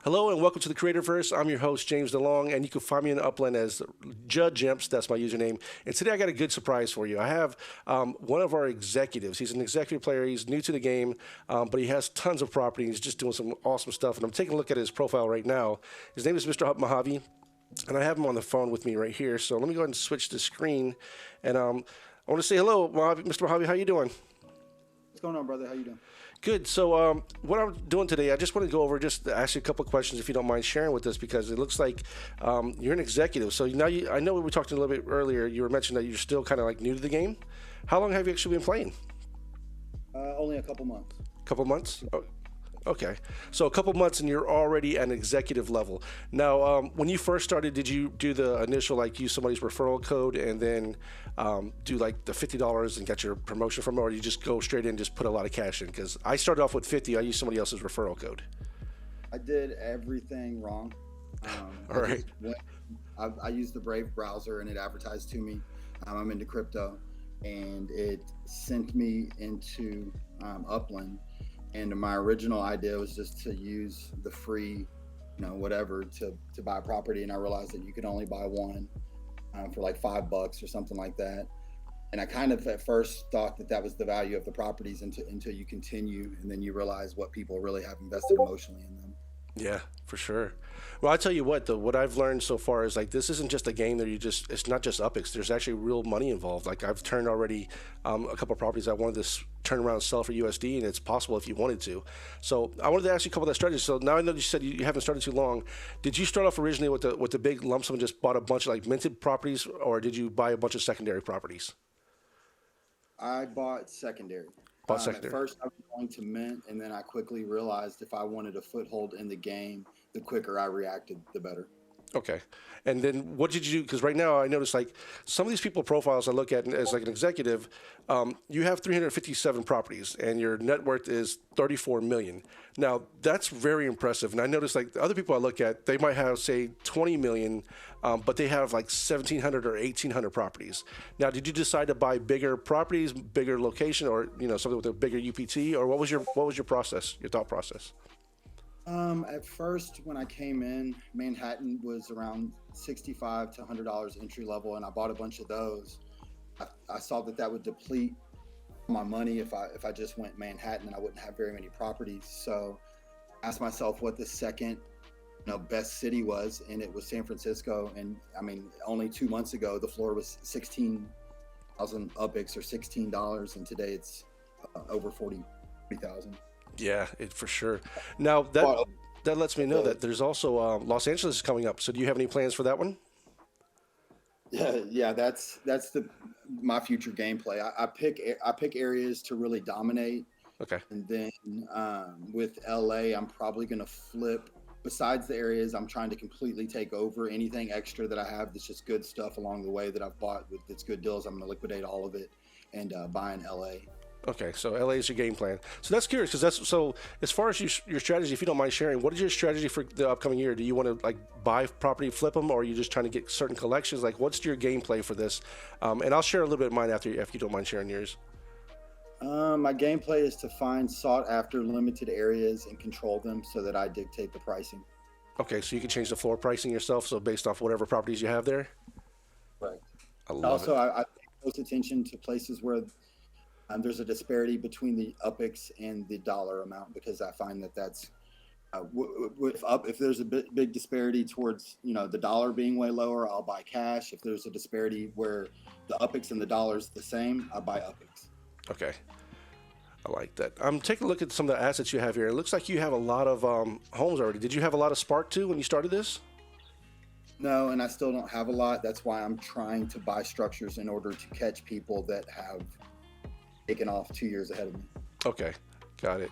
Hello and welcome to the Creatorverse. I'm your host, James DeLong, and you can find me in Upland as Judge Imps. That's my username. And today I got a good surprise for you. I have one of our executives. He's an executive player. He's new to the game, but he has tons of property. He's just doing some awesome stuff. And I'm taking a look at his profile right now. His name is Mister Mojave, and I have him on the phone with me right here. So let me go ahead and switch the screen. And I want to say hello, Mojave. Mr. Mojave, how you doing? What's going on, brother? How you doing? Good. So what I'm doing today, I just want to go over, just ask you a couple of questions if you don't mind sharing with us, because it looks like you're an executive. So now I know we talked a little bit earlier, you were mentioning that you're still kind of like new to the game. How long have you actually been playing? Only a couple months. Couple months? Oh, okay. So a couple months and you're already at an executive level. Now, when you first started, did you do the initial, like use somebody's referral code and then do like the $50 and get your promotion from it, or do you just go straight in and just put a lot of cash in? Because I started off with 50, I used somebody else's referral code. I did everything wrong. All right. I used the Brave browser and it advertised to me. I'm into crypto, and it sent me into Upland. And my original idea was just to use the free, whatever to buy a property. And I realized that you could only buy one for like $5 or something like that. And I kind of at first thought that was the value of the properties until you continue, and then you realize what people really have invested emotionally in them. Yeah, for sure. Well, I tell you what, though, what I've learned so far is like this isn't just a game that it's not just UPX. There's actually real money involved. Like I've turned already a couple of properties I wanted to turn around and sell for USD, and it's possible if you wanted to. So I wanted to ask you a couple of that strategies. So now I know you said you haven't started too long. Did you start off originally with the big lump sum and just bought a bunch of like minted properties, or did you buy a bunch of secondary properties? I bought secondary. Secondary. At first, I was going to mint, and then I quickly realized if I wanted a foothold in the game, the quicker I reacted, the better. Okay. And then what did you do? Because right now I notice like some of these people profiles I look at as like an executive, you have 357 properties and your net worth is 34 million. Now that's very impressive. And I notice like the other people I look at, they might have say 20 million, but they have like 1,700 or 1,800 properties. Now, did you decide to buy bigger properties, bigger location, or something with a bigger UPT, or what was your process, your thought process? At first, when I came in, Manhattan was around $65 to $100 entry level, and I bought a bunch of those. I saw that would deplete my money if I just went Manhattan, and I wouldn't have very many properties. So I asked myself what the second best city was, and it was San Francisco. And I mean, only 2 months ago, the floor was 16,000 UPX or $16, and today it's over 40,000. Yeah, for sure. Now that lets me know that there's also Los Angeles is coming up. So do you have any plans for that one? Yeah, that's my future gameplay. I pick areas to really dominate. Okay. And then with LA, I'm probably gonna flip. Besides the areas I'm trying to completely take over, anything extra that I have that's just good stuff along the way that I've bought that's good deals, I'm gonna liquidate all of it and buy in LA. Okay, so LA is your game plan. So that's curious, because that's so. As far as your strategy, if you don't mind sharing, what is your strategy for the upcoming year? Do you want to like buy property, flip them, or are you just trying to get certain collections? Like, what's your gameplay for this? And I'll share a little bit of mine after if you don't mind sharing yours. My gameplay is to find sought after limited areas and control them so that I dictate the pricing. Okay, so you can change the floor pricing yourself, so based off whatever properties you have there. Right. I love Also, it. I pay close attention to places where there's a disparity between the UPX and the dollar amount, because I find that's if there's a big disparity towards the dollar being way lower, I'll buy cash. If there's a disparity where the UPX and the dollar is the same, I buy UPX. Okay, I like that. I'm taking a look at some of the assets you have here. It looks like you have a lot of homes already. Did you have a lot of Spark too when you started this? No, and I still don't have a lot. That's why I'm trying to buy structures in order to catch people that have taken off 2 years ahead of me. Okay, got it.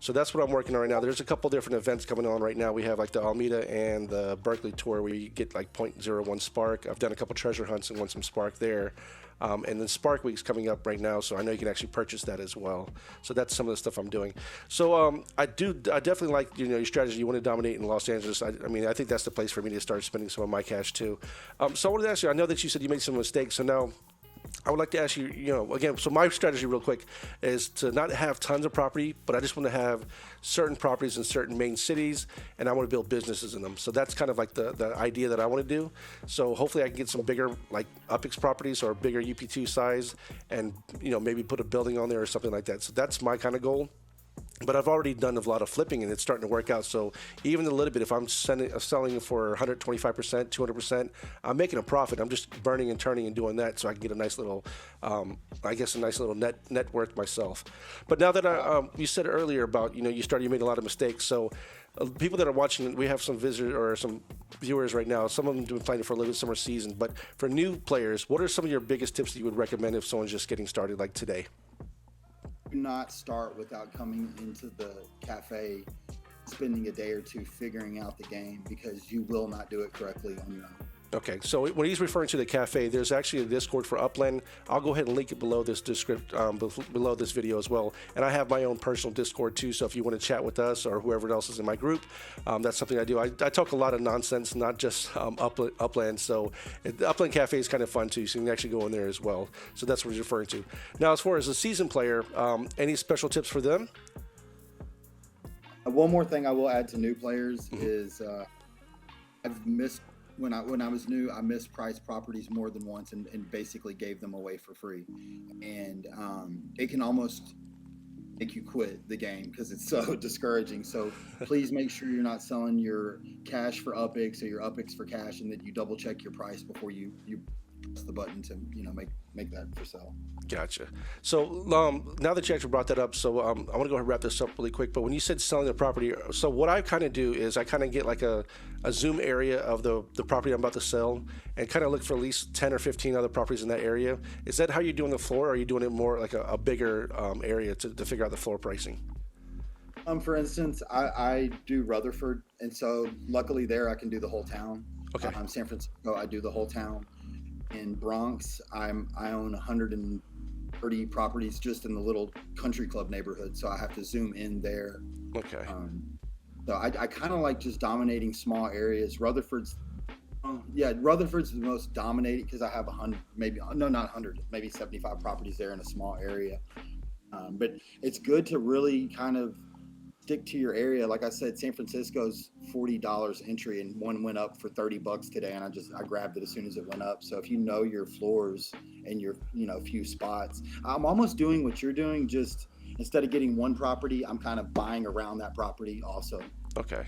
So that's what I'm working on right now. There's a couple different events coming on right now. We have like the Alameda and the Berkeley tour where you get like 0.01 Spark. I've done a couple treasure hunts and won some Spark there. And then Spark Week's coming up right now, so I know you can actually purchase that as well. So that's some of the stuff I'm doing. So I definitely like your strategy. You want to dominate in Los Angeles. I mean, I think that's the place for me to start spending some of my cash too. So I wanted to ask you, I know that you said you made some mistakes, so now I would like to ask you, again, so my strategy real quick is to not have tons of property, but I just want to have certain properties in certain main cities, and I want to build businesses in them. So that's kind of like the idea that I want to do. So hopefully I can get some bigger, like UPX properties or bigger UP2 size, and, maybe put a building on there or something like that. So that's my kind of goal. But I've already done a lot of flipping, and it's starting to work out. So even a little bit, if I'm selling for 125%, 200%, I'm making a profit. I'm just burning and turning and doing that, so I can get a nice little, net worth myself. But now that you said earlier about, you made a lot of mistakes. So people that are watching, we have some visitors or some viewers right now. Some of them have been playing for a little bit summer season. But for new players, what are some of your biggest tips that you would recommend if someone's just getting started, like today? Do not start without coming into the cafe, spending a day or two figuring out the game, because you will not do it correctly on your own. Okay, so when he's referring to the cafe, there's actually a Discord for Upland. I'll go ahead and link it below this below this video as well. And I have my own personal Discord too, so if you want to chat with us or whoever else is in my group, that's something I do. I talk a lot of nonsense, not just Upland. So the Upland Cafe is kind of fun too, so you can actually go in there as well. So that's what he's referring to. Now, as far as a seasoned player, any special tips for them? One more thing I will add to new players is I've missed. When I was new, I mispriced properties more than once and basically gave them away for free. And it can almost make you quit the game because it's so discouraging. So please make sure you're not selling your cash for UPX or your UPX for cash, and that you double check your price before you press the button to make that for sale. Gotcha. So now that you actually brought that up, so I want to go ahead and wrap this up really quick. But when you said selling the property, so what I kind of do is I kind of get like a zoom area of the property I'm about to sell, and kind of look for at least 10 or 15 other properties in that area. Is that how you're doing the floor, or are you doing it more like a bigger area to figure out the floor pricing? For instance, I do Rutherford, and so luckily there I can do the whole town. Okay. San Francisco, I do the whole town. In Bronx, I own 130 properties just in the little country club neighborhood, so I have to zoom in there. Okay. So I kind of like just dominating small areas. Rutherford's the most dominated because I have 100, maybe not 100, maybe 75 properties there in a small area. But it's good to really kind of stick to your area. Like I said, San Francisco's $40 entry, and one went up for $30 today, and I grabbed it as soon as it went up. So if you know your floors and your few spots, I'm almost doing what you're doing. Just instead of getting one property, I'm kind of buying around that property also. Okay.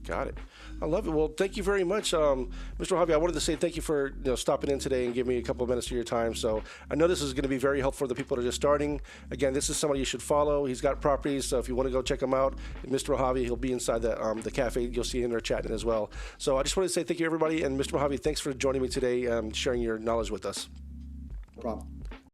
Got it. I love it. Well, thank you very much, Mr. Mojave. I wanted to say thank you for stopping in today and giving me a couple of minutes of your time. So I know this is going to be very helpful for the people that are just starting. Again, this is somebody you should follow. He's got properties, so if you want to go check him out, Mr. Mojave, he'll be inside the cafe. You'll see him there chatting as well. So I just wanted to say thank you, everybody, and Mr. Mojave, thanks for joining me today, sharing your knowledge with us. No problem.